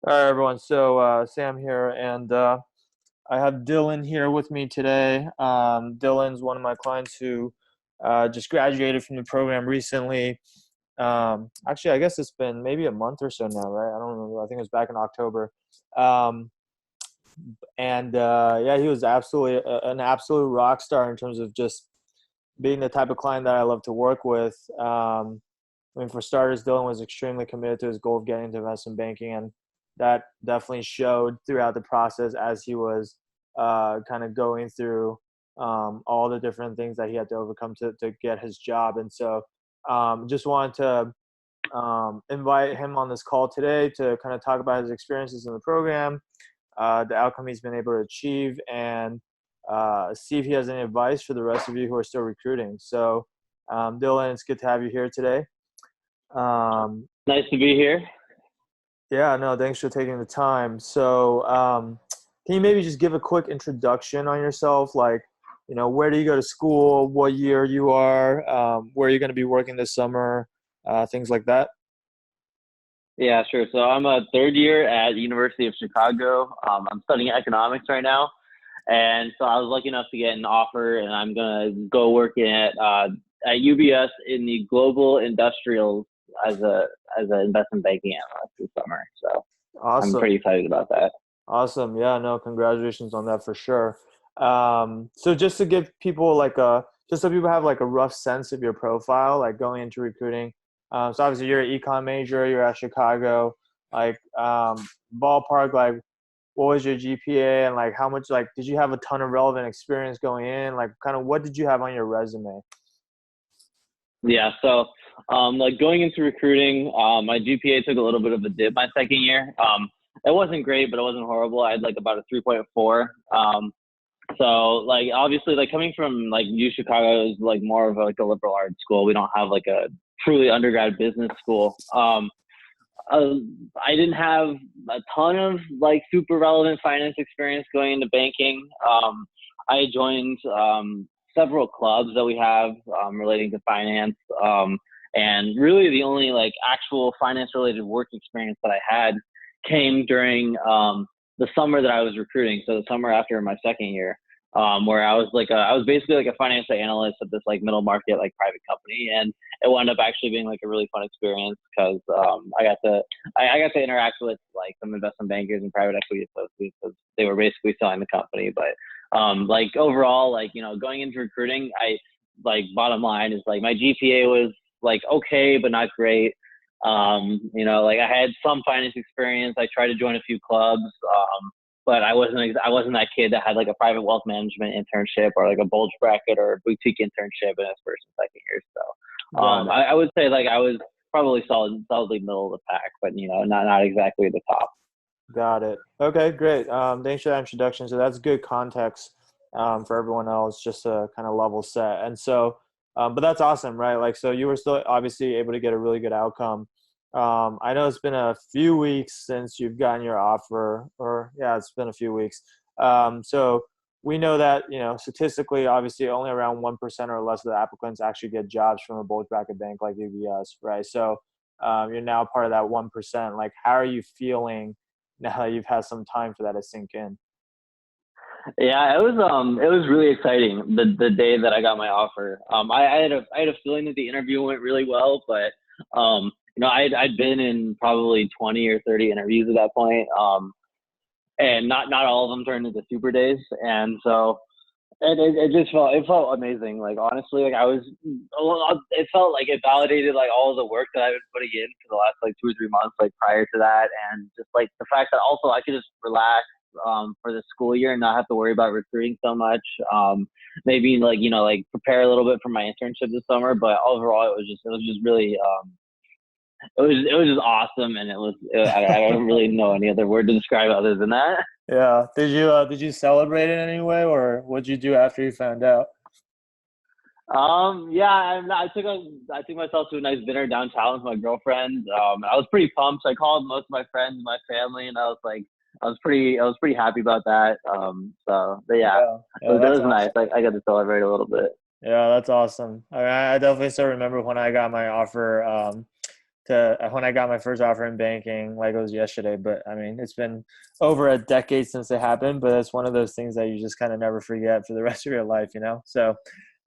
All right, everyone. So Sam here, and I have Dylan here with me today. Dylan's one of my clients who just graduated from the program recently. Actually, I guess it's been maybe a month or so now, right? I don't remember. I think it was back in October. Um, and yeah, he was absolutely an absolute rock star in terms of just being the type of client that I love to work with. I mean, for starters, Dylan was extremely committed to his goal of getting into investment banking, and that definitely showed throughout the process as he was kind of going through all the different things that he had to overcome to get his job. And so just wanted to invite him on this call today to kind of talk about his experiences in the program, the outcome he's been able to achieve, and see if he has any advice for the rest of you who are still recruiting. So, Dylan, it's good to have you here today. Nice to be here. Yeah, no, thanks for taking the time. So, can you maybe just give a quick introduction on yourself? Like, where do you go to school? What year you are? Where you're going to be working this summer? Things like that. Yeah, sure. So I'm a third year at University of Chicago. I'm studying economics right now, and so I was lucky enough to get an offer, and I'm gonna go work at UBS in the global industrials as an investment banking analyst this summer. So I'm Awesome. pretty excited about that. Awesome. Yeah, no, congratulations on that for sure. So just to give people just so people have like a rough sense of your profile, like going into recruiting. So obviously you're an econ major, you're at Chicago, like, ballpark, like what was your GPA and like how much, like, did you have a ton of relevant experience going in? Like kind of what did you have on your resume? Yeah, so like going into recruiting, my GPA took a little bit of a dip my second year. It wasn't great, but it wasn't horrible. I had like about a 3.4. So like obviously like coming from like U Chicago is like more of like a liberal arts school. We don't have like a truly undergrad business school. Uh, I didn't have a ton of like super relevant finance experience going into banking. I joined several clubs that we have relating to finance. And really the only like actual finance related work experience that I had came during the summer that I was recruiting. So the summer after my second year, where I was basically like a financial analyst at this like middle market, like private company. And it wound up actually being like a really fun experience because I got to interact with like some investment bankers and private equity associates because they were basically selling the company. But like overall, like, going into recruiting, I like bottom line is like my GPA was like okay, but not great. Like I had some finance experience. I tried to join a few clubs, but I wasn't that kid that had like a private wealth management internship or like a bulge bracket or a boutique internship in his first and second year. So I would say like I was probably solidly middle of the pack, but not exactly the top. Got it. Okay, great. Thanks for that introduction. So that's good context for everyone else, just to kind of level set. And so, but that's awesome, right? Like, so you were still obviously able to get a really good outcome. I know it's been a few weeks since you've gotten your offer, or yeah, it's been a few weeks. So we know that, statistically, obviously only around 1% or less of the applicants actually get jobs from a bulge bracket bank like UBS, right? So you're now part of that 1%. Like, how are you feeling now that you've had some time for that to sink in? Yeah, it was really exciting the day that I got my offer. I had a feeling that the interview went really well, but I'd been in probably 20 or 30 interviews at that point, and not all of them turned into super days, and so it just felt amazing. Like honestly, like it felt like it validated like all of the work that I've been putting in for the last like 2 or 3 months, like prior to that, and just like the fact that also I could just relax for the school year and not have to worry about recruiting so much. Maybe like prepare a little bit for my internship this summer, but overall it was just really it was just awesome, and I don't really know any other word to describe it other than that. Yeah. Did you celebrate in any way, or what'd you do after you found out? Yeah, I took myself to a nice dinner downtown with my girlfriend. I was pretty pumped. So I called most of my friends and my family, and I was pretty happy about that. But yeah, Yeah. it Yeah, was, it that's was nice. awesome. I got to celebrate a little bit. Yeah, that's awesome. I definitely still remember when I got my offer to when I got my first offer in banking, like it was yesterday. But I mean, it's been over a decade since it happened. But it's one of those things that you just kind of never forget for the rest of your life, you know. So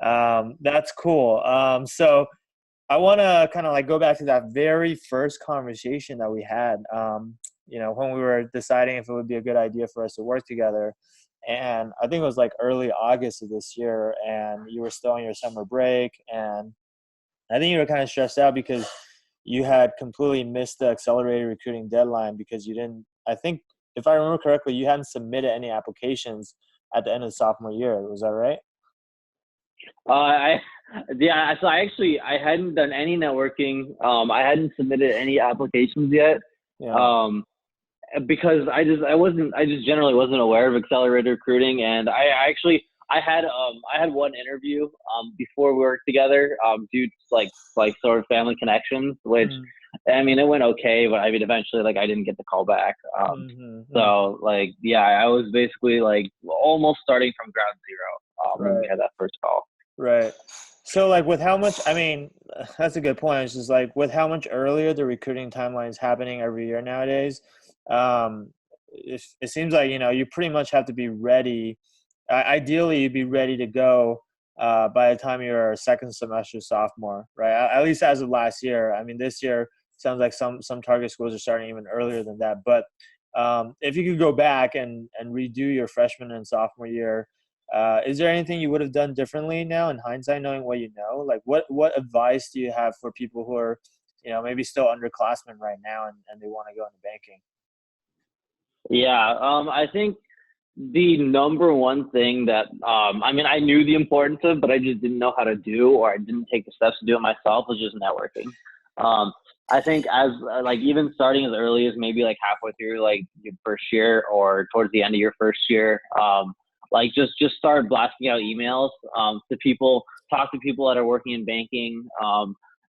that's cool. So I want to kind of like go back to that very first conversation that we had. When we were deciding if it would be a good idea for us to work together. And I think it was like early August of this year, and you were still on your summer break, and I think you were kind of stressed out because you had completely missed the accelerated recruiting deadline because you didn't, I think, if I remember correctly, you hadn't submitted any applications at the end of the sophomore year. Was that right? I yeah. So I hadn't done any networking. I hadn't submitted any applications yet. Yeah. Um, because I just generally wasn't aware of accelerated recruiting, and I had one interview before we worked together due to like sort of family connections, which I mean it went okay, but I mean eventually like I didn't get the call back. So like yeah, I was basically like almost starting from ground zero when we Right. had that first call. Right. So like with how much, I mean, that's a good point. It's just like with how much earlier the recruiting timeline is happening every year nowadays, it seems like, you pretty much have to be ready. Ideally, you'd be ready to go by the time you're a second semester sophomore, right? At least as of last year. I mean, this year sounds like some target schools are starting even earlier than that. But if you could go back and redo your freshman and sophomore year, is there anything you would have done differently now in hindsight, knowing what you know? Like, what advice do you have for people who are, maybe still underclassmen right now and they want to go into banking? Yeah, I think the number one thing that I mean I knew the importance of, but I just didn't know how to do, or I didn't take the steps to do it myself, was just networking. I think as like even starting as early as maybe like halfway through like your first year or towards the end of your first year, like just start blasting out emails to people, talk to people that are working in banking,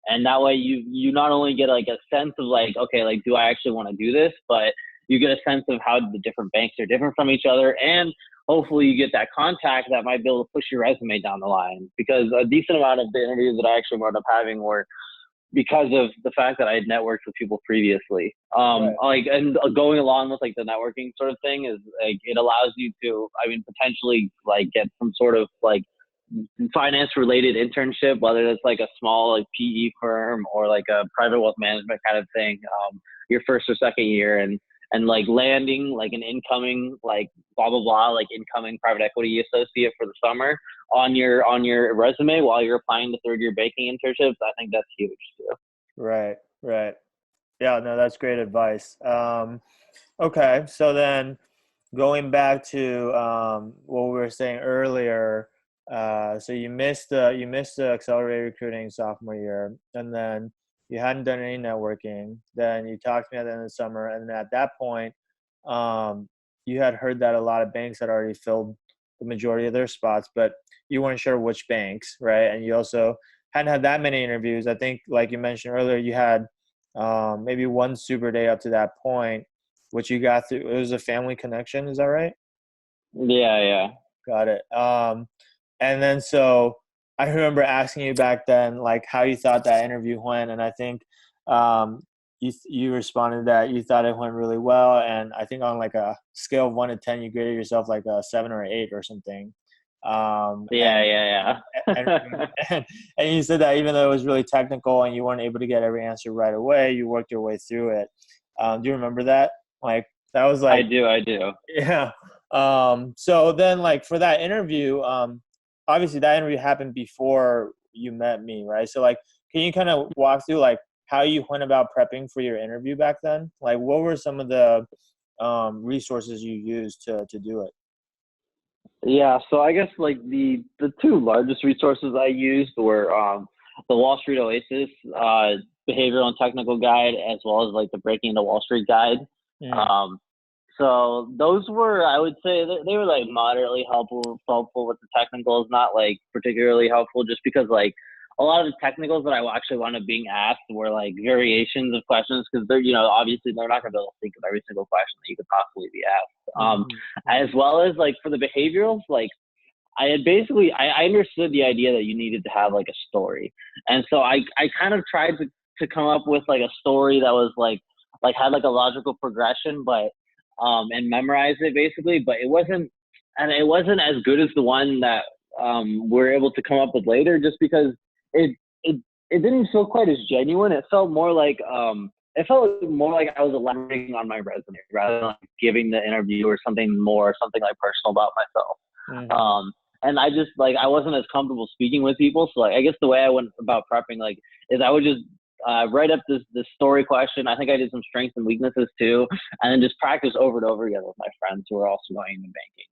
and that way you not only get like a sense of like okay like do I actually want to do this, but you get a sense of how the different banks are different from each other, and hopefully you get that contact that might be able to push your resume down the line. Because a decent amount of the interviews that I actually wound up having were because of the fact that I had networked with people previously. Right. Like, and going along with like the networking sort of thing is like, it allows you to, I mean, potentially like get some sort of like finance related internship, whether it's like a small like PE firm or like a private wealth management kind of thing, your first or second year, and like landing like an incoming like blah blah blah like incoming private equity associate for the summer on your resume while you're applying to third year banking internships. I think that's huge too. Right. Right. Yeah. No, that's great advice. Okay. So then, going back to what we were saying earlier, so you missed the accelerated recruiting sophomore year, and then you hadn't done any networking. Then you talked to me at the end of the summer, and then at that point, um, you had heard that a lot of banks had already filled the majority of their spots, but you weren't sure which banks, right? And you also hadn't had that many interviews. I think, like you mentioned earlier, you had maybe one super day up to that point, which you got through. It was a family connection. Is that right? Yeah, yeah. Got it. And then so I remember asking you back then, like how you thought that interview went, and I think you responded that you thought it went really well, and I think on like a scale of 1 to 10, you graded yourself like a 7 or 8 or something. Um, Yeah, and yeah, and, yeah. and you said that even though it was really technical and you weren't able to get every answer right away, you worked your way through it. Do you remember that? Like that was I like do, I do. yeah. So then like for that interview, obviously that interview happened before you met me, right? So like can you kind of walk through like how you went about prepping for your interview back then? Like what were some of the resources you used to do it? Yeah, so I guess like the two largest resources I used were the Wall Street Oasis behavioral and technical guide, as well as like the Breaking the Wall Street guide. Mm, Um, so those were, I would say, they were like moderately helpful with the technicals, not like particularly helpful, just because like a lot of the technicals that I actually wound up being asked were like variations of questions, because they're obviously they're not going to be able to think of every single question that you could possibly be asked. mhm, As mhm. well as like for the behaviorals, like I had basically I understood the idea that you needed to have like a story, and so I kind of tried to to come up with like a story that was like had like a logical progression, but and memorize it basically, but it wasn't as good as the one that we're able to come up with later, just because it it it didn't feel quite as genuine. It felt more like I was elaborating on my resume rather than like giving the interviewer something like personal about myself. Mm-hmm. And I just like I wasn't as comfortable speaking with people, so like I guess the way I went about prepping like is I would just write up this story question. I think I did some strengths and weaknesses too, and then just practice over and over again with my friends who are also going into banking.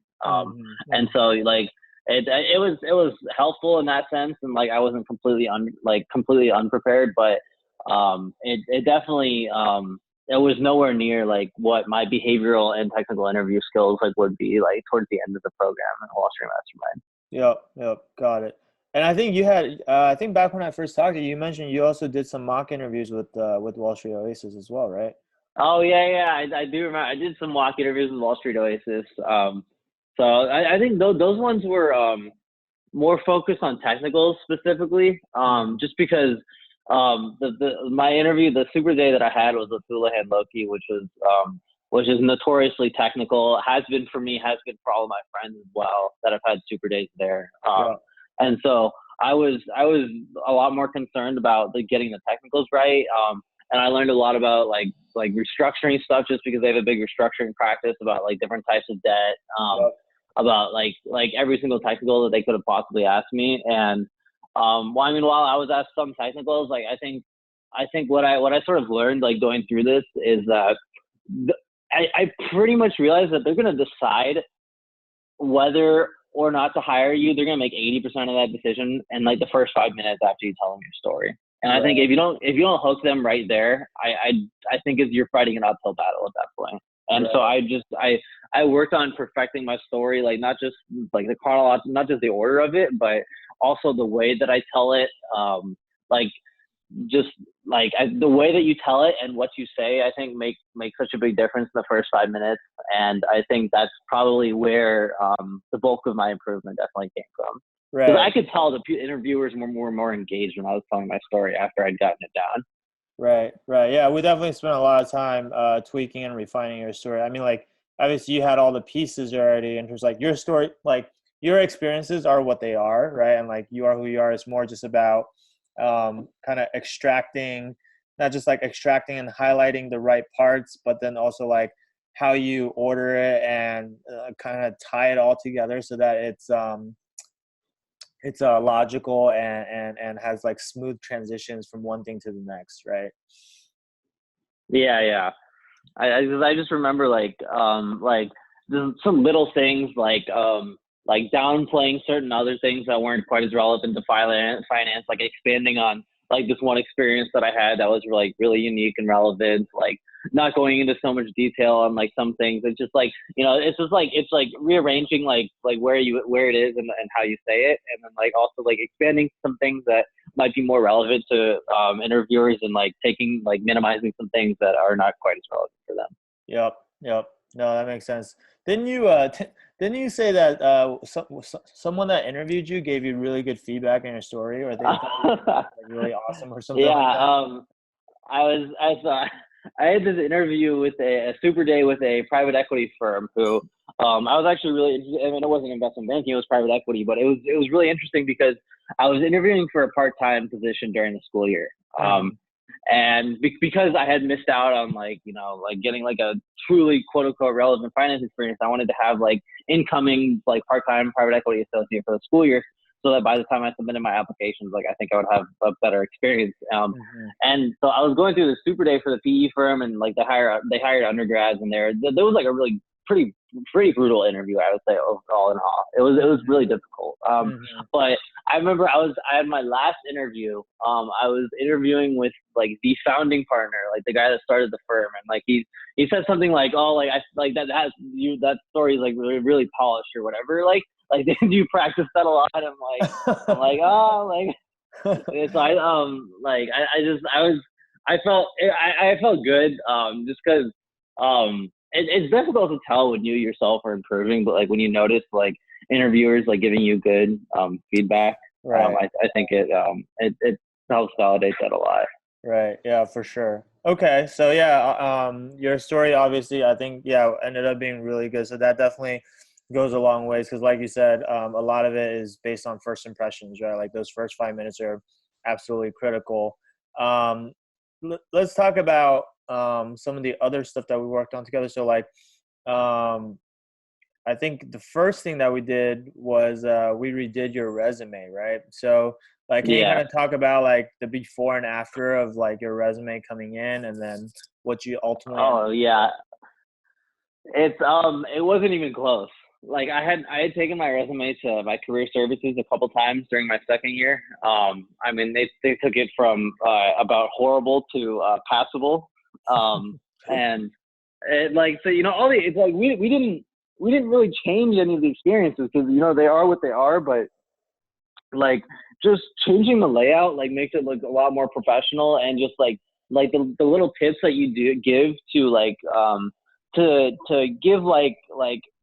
And Mm-hmm. so like it was helpful in that sense, and like I wasn't completely unprepared, but it definitely it was nowhere near like what my behavioral and technical interview skills like would be like towards the end of the program in Wall Street Mastermind. Yep, yep, got it. And I think you had, I think back when I first talked to you, you mentioned you also did some mock interviews with Wall Street Oasis as well, right? Oh yeah, I do remember. I did some mock interviews with Wall Street Oasis. So I think those ones were more focused on technicals specifically. Mm-hmm. Just because the my interview, the super day that I had was with Houlihan Loki, which is notoriously technical. Has been for me, has been for all of my friends as well that have had super days there. Yeah, And so I was a lot more concerned about getting the technicals right. And I learned a lot about like restructuring stuff just because they have a big restructuring practice about like different types of debt. yep, About like every single technical that they could have possibly asked me. And well, I mean, while I was asked some technicals, like I think what I sort of learned like going through this is that I pretty much realized that they're going to decide whether or not to hire you. They're going to make 80% of that decision in like the first 5 minutes after you tell them your story. And I think right, if you don't hook them right there, I think you're fighting an uphill battle at that point. And so right. I worked on perfecting my story, like not just like the chronological, not just the order of it, but also the way that I tell it. Like just the way that you tell it and what you say, I think make such a big difference in the first 5 minutes. And I think that's probably where the bulk of my improvement definitely came from. Because I Right. could tell the interviewers were more engaged when I was telling my story after I'd gotten it down. Right, right. Yeah, we definitely spent a lot of time tweaking and refining your story. I mean, like, obviously you had all the pieces already, and just like your story, like your experiences are what they are, right? And like you are who you are. It's more just about kind of extracting, not just like extracting and highlighting the right parts, but then also like how you order it and kind of tie it all together so that it's logical and has like smooth transitions from one thing to the next, right? Yeah, yeah. I just remember like some little things like downplaying certain other things that weren't quite as relevant to finance, like expanding on like this one experience that I had that was like really unique and relevant, like not going into so much detail on like some things. It's just like, it's like rearranging like where it is and how you say it, and then like also like expanding some things that might be more relevant to interviewers, and like minimizing some things that are not quite as relevant for them. Yep, yep. No, that makes sense. Didn't you didn't you say that someone that interviewed you gave you really good feedback in your story, or they thought you were like really awesome or something like Yeah, that? I thought I had this interview with a super day with a private equity firm who I was actually really interested. I mean, it wasn't investment banking; it was private equity, but it was really interesting because I was interviewing for a part-time position during the school year. Hmm. And because I had missed out on like getting like a truly quote unquote relevant finance experience, I wanted to have like incoming like part-time private equity associate for the school year, so that by the time I submitted my applications, like I think I would have a better experience. Hmm. And so I was going through the super day for the PE firm, and like they hired undergrads, and there was like a really pretty brutal interview, I would say, all in all. It was really Hmm. difficult. Hmm. But I remember I had my last interview. I was interviewing with like the founding partner, like the guy that started the firm, and like he said something like, "Oh, like I like that story is like really polished or whatever." Like did you practice that a lot? I'm like oh like so I felt good just because it's difficult to tell when you yourself are improving, but like when you notice like interviewers like giving you good feedback, Right. I think it helps validate that a lot. Right. Yeah, for sure. Okay. So yeah, your story obviously, I think, yeah, ended up being really good. So that definitely goes a long ways because, like you said, a lot of it is based on first impressions, right? Like those first 5 minutes are absolutely critical. Um, let's talk about some of the other stuff that we worked on together. So like, um, I think the first thing that we did was we redid your resume, right? So, like, can you kind Yeah. of talk about like the before and after of like your resume coming in, and then what you ultimately end Oh up yeah. It wasn't even close. Like I had taken my resume to my career services a couple times during my second year. I mean they took it from about horrible to passable. with? And it, like so all the it's like we didn't really change any of the experiences because they are what they are, but like just changing the layout like makes it look a lot more professional, and just like the little tips that you do give to to give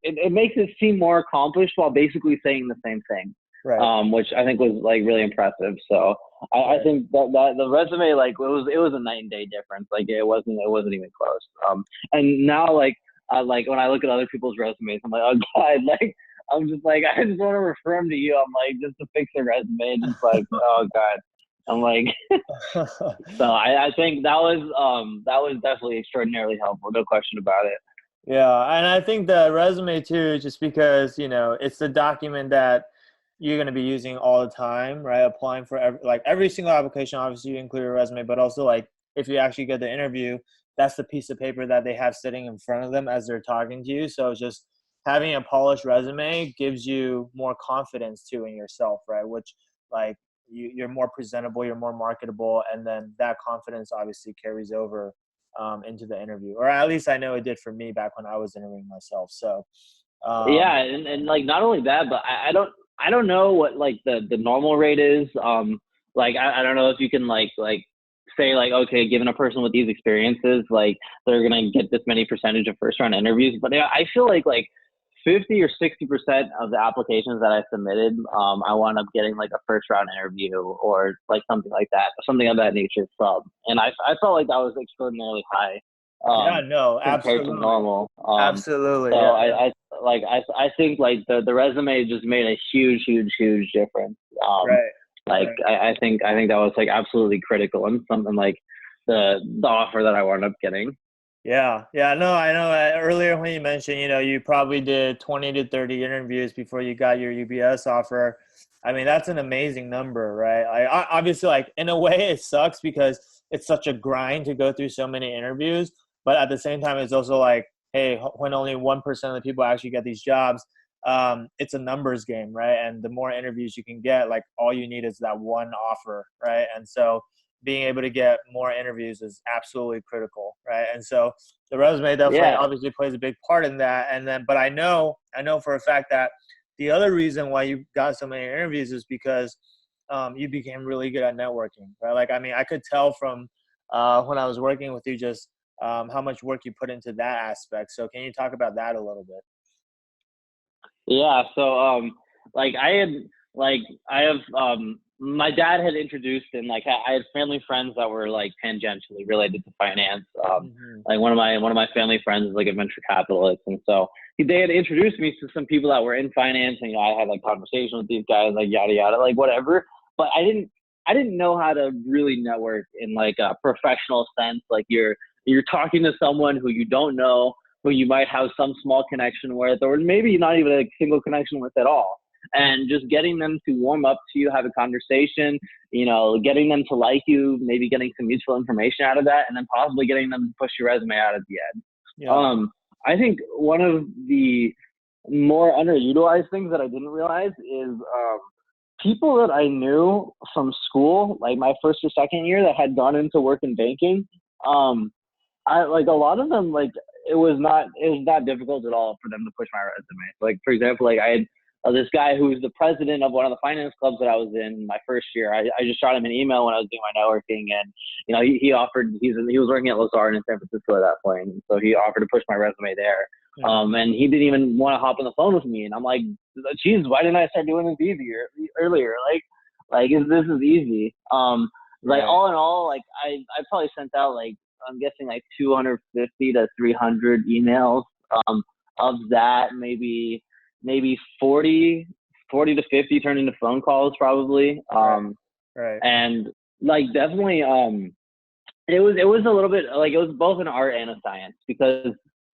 it makes it seem more accomplished while basically saying the same thing, Right. which I think was like really impressive. So I Right. think that the resume like it was a night and day difference. Like it wasn't even close. And now like when I look at other people's resumes, I'm like, oh god, like I'm just like I just want to refer them to you. I'm like just to fix their resume, just like oh god. I'm like so I think that was definitely extraordinarily helpful, no question about it. Yeah, and I think the resume too, just because it's the document that you're going to be using all the time, right? Applying for every single application, obviously you include a resume, but also like if you actually get the interview, that's the piece of paper that they have sitting in front of them as they're talking to you. So just having a polished resume gives you more confidence too in yourself, right? Which like you're more presentable, you're more marketable, and then that confidence obviously carries over into the interview, or at least I know it did for me back when I was interviewing myself. So, Yeah, um, and like not only that, but I don't know what like the normal rate is. Like I don't know if you can like say like okay, given a person with these experiences, like they're gonna get this many percentage of first round interviews. But yeah, I feel like 50 or 60% of the applications that I submitted, I wound up getting like a first round interview or like something like that, something of that nature from. And I felt like that was extraordinarily high yeah, um, no, compared to absolutely, normal. absolutely, So yeah, yeah, I think like the resume just made a huge difference. right, Like right. I think that was like absolutely critical and something like the offer that I wound up getting. Yeah, yeah, no, I know. Earlier when you mentioned, you probably did 20 to 30 interviews before you got your UBS offer. I mean, that's an amazing number, right? Obviously, like in a way, it sucks because it's such a grind to go through so many interviews. But at the same time, it's also like, hey, when only 1% of the people actually get these jobs, it's a numbers game, right? And the more interviews you can get, like all you need is that one offer, right? And so being able to get more interviews is absolutely critical, right? And so the resume definitely Yeah, obviously plays a big part in that. And then, but I know for a fact that the other reason why you got so many interviews is because you became really good at networking, right? Like, I mean, I could tell from when I was working with you just how much work you put into that aspect. So, can you talk about that a little bit? yeah. So like like I have my dad had introduced and like I had family friends that were like tangentially related to finance. Hmm. Like one of my family friends is like a venture capitalist, and so they had introduced me to some people that were in finance, and I had like conversation with these guys, like yada yada, like whatever. But I didn't know how to really network in like a professional sense. Like you're talking to someone who you don't know, who you might have some small connection with, or maybe not even a single connection with at all. And just getting them to warm up to you, have a conversation, getting them to like you, maybe getting some useful information out of that, and then possibly getting them to push your resume out at the end. Yeah. I think one of the more underutilized things that I didn't realize is people that I knew from school, like my first or second year, that had gone into work in banking. Um, I like a lot of them like it was not difficult at all for them to push my resume. Like for example, like I had this guy who was the president of one of the finance clubs that I was in my first year. I just shot him an email when I was doing my networking, and he offered he was working at Lazard in San Francisco at that point, and so he offered to push my resume there. Hmm. And he didn't even want to hop on the phone with me, and I'm like, geez, why didn't I start doing this easier earlier? Like this is easy. Like Right. all in all, like I probably sent out like I'm guessing like 250 to 300 emails. Um, of that, maybe 40 to 50 turned into phone calls probably. Right. Right. And like definitely it was a little bit like it was both an art and a science because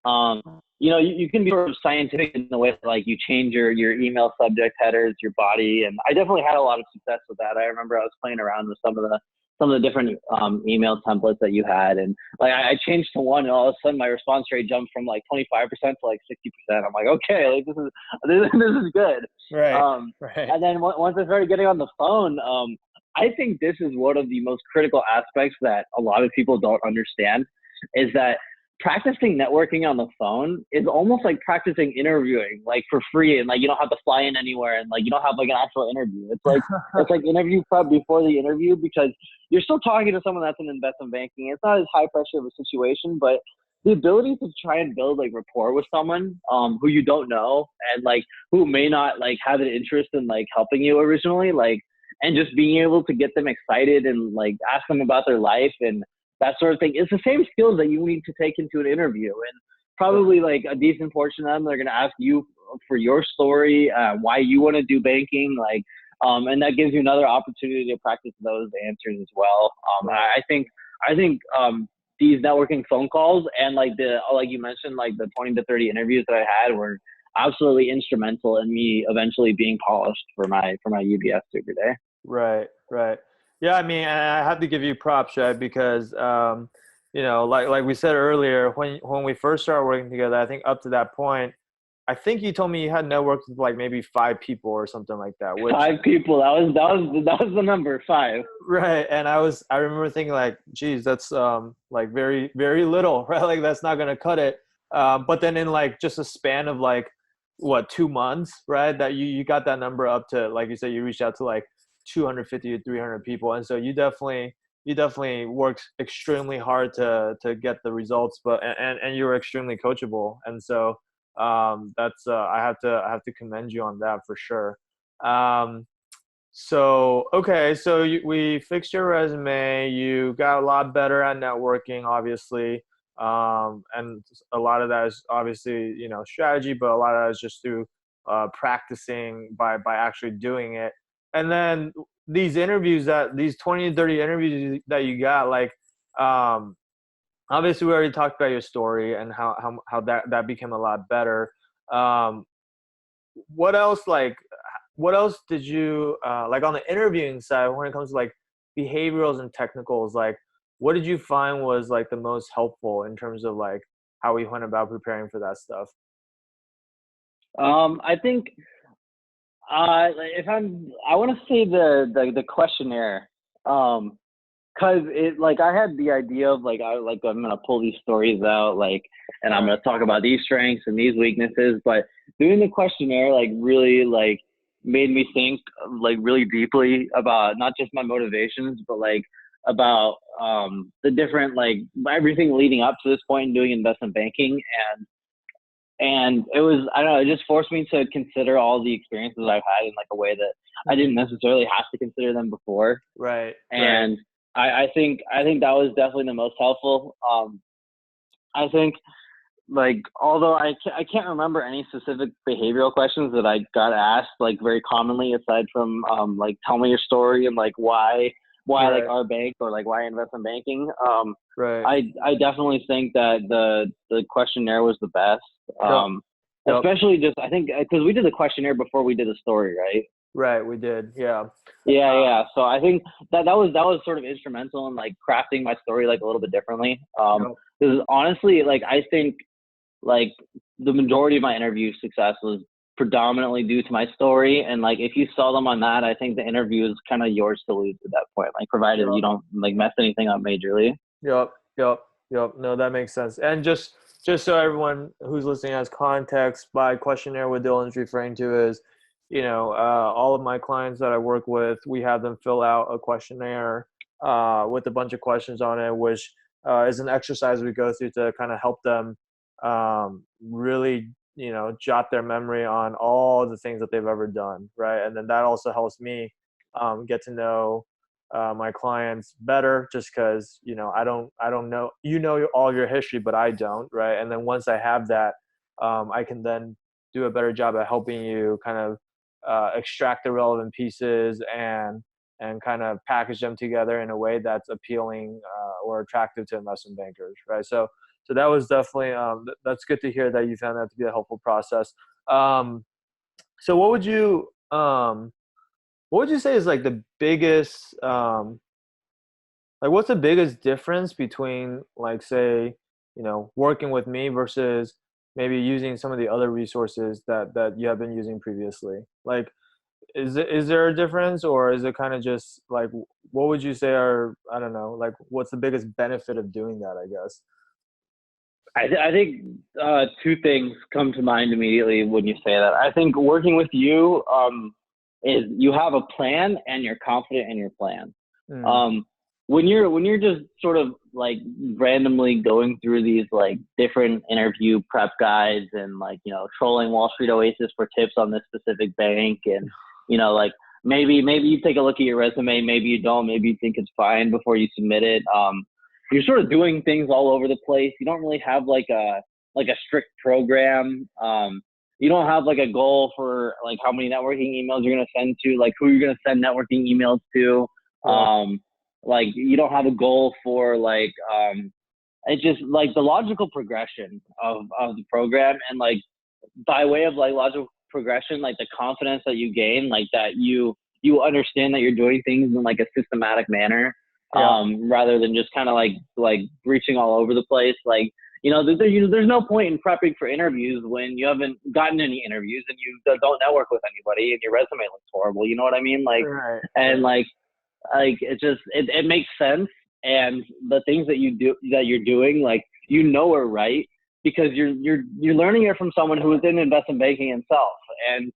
um you can be sort of scientific in the way that, like you change your email subject headers, your body, and I definitely had a lot of success with that. I remember I was playing around with some of the different email templates that you had, and like I changed to one, and all of a sudden my response rate jumped from like 25% to like 60%. I'm like, okay, like this is good. Right. Um, Right. and then once I started getting on the phone, I think this is one of the most critical aspects that a lot of people don't understand is that practicing networking on the phone is almost like practicing interviewing like for free, and like you don't have to fly in anywhere, and like you don't have like an actual interview. It's like interview prep before the interview because you're still talking to someone that's in investment banking. It's not as high pressure of a situation, but the ability to try and build like rapport with someone who you don't know and like who may not like have an interest in like helping you originally, like, and just being able to get them excited and like ask them about their life and that sort of thing. It's the same skills that you need to take into an interview. And probably like a decent portion of them, they're going to ask you for your story, why you want to do banking, like, and that gives you another opportunity to practice those answers as well. Right. I think these networking phone calls and like like you mentioned, like the 20 to 30 interviews that I had were absolutely instrumental in me eventually being polished for my UBS Super Day. Right, right. Yeah, I mean, and I have to give you props, right? Because like we said earlier, when we first started working together, I think up to that point, I think you told me you had networked with like maybe 5 people or something like that, which 5 people. That was the number 5. right. And I remember thinking like, geez, that's like very, very little, right? Like that's not gonna cut it. But then in like just a span of like what 2 months, right? That you got that number up to, like you said, you reached out to like 250 to 300 people, and so you definitely worked extremely hard to get the results, but and you were extremely coachable, and so that's I have to commend you on that for sure. Um, so okay, so we fixed your resume. You got a lot better at networking, obviously, and a lot of that is obviously strategy, but a lot of that is just through practicing by actually doing it. And then these 20 to 30 interviews that you got, like um, obviously we already talked about your story and how that became a lot better. Um, what else like what else did you like on the interviewing side when it comes to like behaviorals and technicals, like what did you find was like the most helpful in terms of like how we went about preparing for that stuff? I think if I want to say the questionnaire, cause it like I had the idea of like I'm gonna pull these stories out like, and I'm gonna talk about these strengths and these weaknesses, but doing the questionnaire like really like made me think like really deeply about not just my motivations, but like about the different like everything leading up to this point in doing investment banking. And it was, I don't know, it just forced me to consider all the experiences I've had in like a way that I didn't necessarily have to consider them before. Right, right. And I think that was definitely the most helpful. I think like although I can't remember any specific behavioral questions that I got asked like very commonly aside from like tell me your story and like why like Right, our bank or like why investment banking. right. I definitely think that the questionnaire was the best. Yep, yep. Especially just I think because we did the questionnaire before we did the story, right? Right, we did. Yeah. Yeah, uh, yeah. So I think that was sort of instrumental in like crafting my story like a little bit differently. yep. Because honestly, like I think like the majority of my interview success was predominantly due to my story, and like if you saw them on that, I think the interview is kind of yours to lose at that point, like provided Yep. you don't like mess anything up majorly. Yep, yep, yep. No, that makes sense. And just so everyone who's listening has context, by questionnaire what Dylan's referring to is, all of my clients that I work with, we have them fill out a questionnaire with a bunch of questions on it, which is an exercise we go through to kind of help them really, jot their memory on all the things that they've ever done, right? And then that also helps me get to know my clients better, just because I don't know, all your history, but I don't, right? And then once I have that, I can then do a better job at helping you kind of extract the relevant pieces and kind of package them together in a way that's appealing or attractive to investment bankers, right? So that was definitely that's good to hear that you found that to be a helpful process. So what would you say is like the biggest like what's the biggest difference between, like, say, working with me versus maybe using some of the other resources that you have been using previously? Like, is there a difference, or is it kind of just like, what would you say are, I don't know, like, what's the biggest benefit of doing that, I guess? I think two things come to mind immediately when you say that. I think working with you is you have a plan and you're confident in your plan. Mm, Um, when you're just sort of like randomly going through these like different interview prep guides and like trolling Wall Street Oasis for tips on this specific bank, and like maybe you take a look at your resume, maybe you don't, maybe you think it's fine before you submit it. You're sort of doing things all over the place. You don't really have like a strict program. You don't have like a goal for like how many networking emails you're going to send to, like who you're going to send networking emails to. yeah, Like you don't have a goal for like it's just like the logical progression of the program, and like by way of like logical progression, like the confidence that you gain, like that you understand that you're doing things in like a systematic manner, yeah, rather than just kind of like reaching all over the place. Like there's no point in prepping for interviews when you haven't gotten any interviews and you don't network with anybody and your resume looks horrible. You know what I mean? Like, right, and like it makes sense, and the things that you're doing, like are right, because you're learning it from someone who is in investment banking himself. And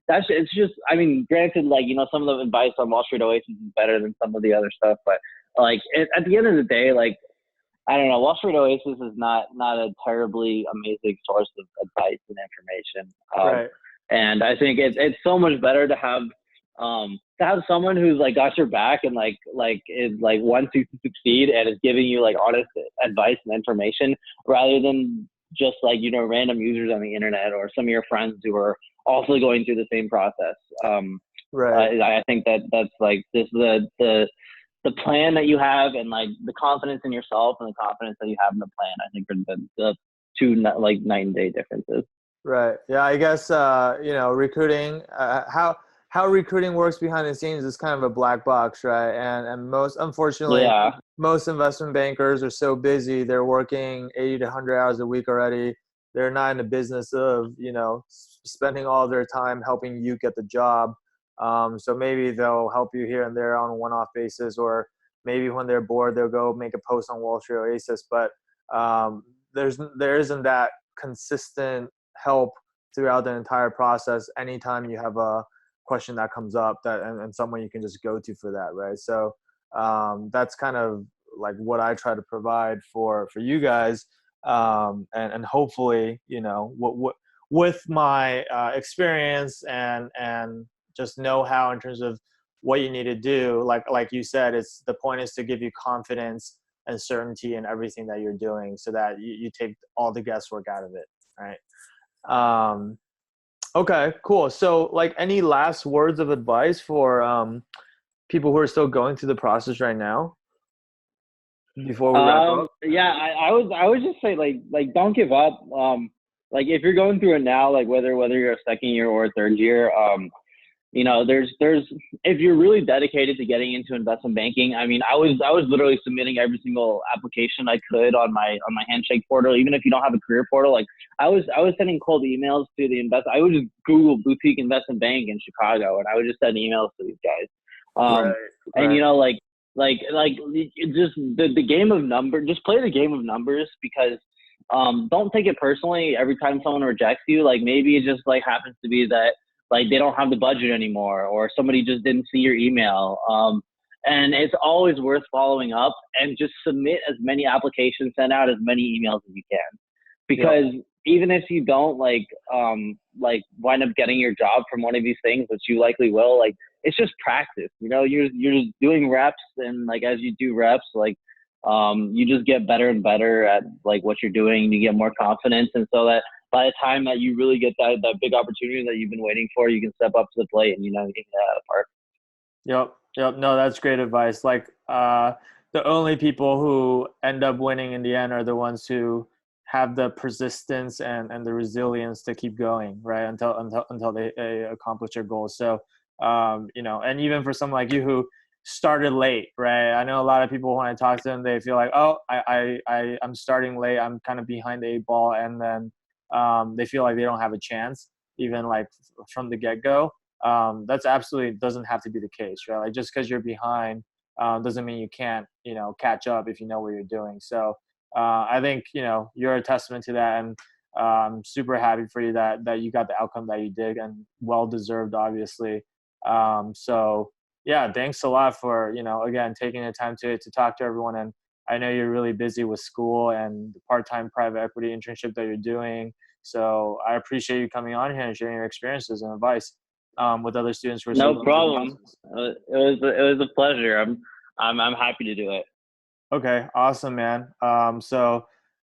it's just, I mean, granted, like some of the advice on Wall Street Oasis is better than some of the other stuff, but like at the end of the day, like I don't know, Wall Street Oasis is not a terribly amazing source of advice and information. right, And I think it's so much better to have someone who's like got your back and like is like wants you to succeed and is giving you like honest advice and information, rather than just like random users on the internet or some of your friends who are also going through the same process. right. I think that's like this the plan that you have, and like the confidence in yourself and the confidence that you have in the plan, I think are the two like night and day differences. Right. Yeah, I guess recruiting, how recruiting works behind the scenes is kind of a black box, right? And most, unfortunately, Yeah. most investment bankers are so busy, they're working 80 to 100 hours a week already. They're not in the business of, spending all their time helping you get the job. So maybe they'll help you here and there on a one-off basis, or maybe when they're bored, they'll go make a post on Wall Street Oasis. But there isn't that consistent help throughout the entire process anytime you have a question that comes up, and someone you can just go to for that, right? So that's kind of like what I try to provide for you guys, and hopefully with my experience and just know-how in terms of what you need to do, like you said, it's the point is to give you confidence and certainty in everything that you're doing, so that you take all the guesswork out of it, right? Um, okay, cool. So, like, any last words of advice for people who are still going through the process right now before we wrap up? Yeah, I would just say like don't give up. Like if you're going through it now, like whether you're a second year or a third year, there's if you're really dedicated to getting into investment banking, I mean, I was literally submitting every single application I could on my Handshake portal, even if you don't have a career portal. Like I was sending cold emails to the I would just Google boutique investment bank in Chicago, and I would just send emails to these guys. Um, Right, and right. just the game of numbers, just play the game of numbers, because don't take it personally every time someone rejects you. Like maybe it just like happens to be that like they don't have the budget anymore, or somebody just didn't see your email. And it's always worth following up and just submit as many applications, send out as many emails as you can, Yep. because even if you don't like wind up getting your job from one of these things, which you likely will, like it's just practice. You know, you're just doing reps, and like as you do reps, like you just get better and better at like what you're doing. You get more confidence, and so that by the time that you really get that big opportunity that you've been waiting for, you can step up to the plate and you know you can get out of the park. Yep. Yep. No, that's great advice. Like, the only people who end up winning in the end are the ones who have the persistence and the resilience to keep going, right? Until they accomplish their goals. So, and even for someone like you who started late, right? I know a lot of people when I talk to them, they feel like, oh, I'm starting late. I'm kind of behind the eight ball. And then, they feel like they don't have a chance, even like from the get go. That's absolutely doesn't have to be the case, right? Like just because you're behind doesn't mean you can't, catch up if you know what you're doing. So I think you're a testament to that, and I'm super happy for you that you got the outcome that you did, and well deserved, obviously. So yeah, thanks a lot for again taking the time to talk to everyone. And I know you're really busy with school and the part-time private equity internship that you're doing. So I appreciate you coming on here and sharing your experiences and advice with other students who are still No going through the problem. process. It was a pleasure. I'm happy to do it. Okay, awesome, man. So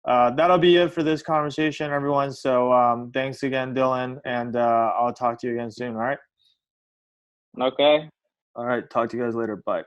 that'll be it for this conversation, everyone. So thanks again, Dylan, and I'll talk to you again soon. All right. Okay. All right. Talk to you guys later. Bye.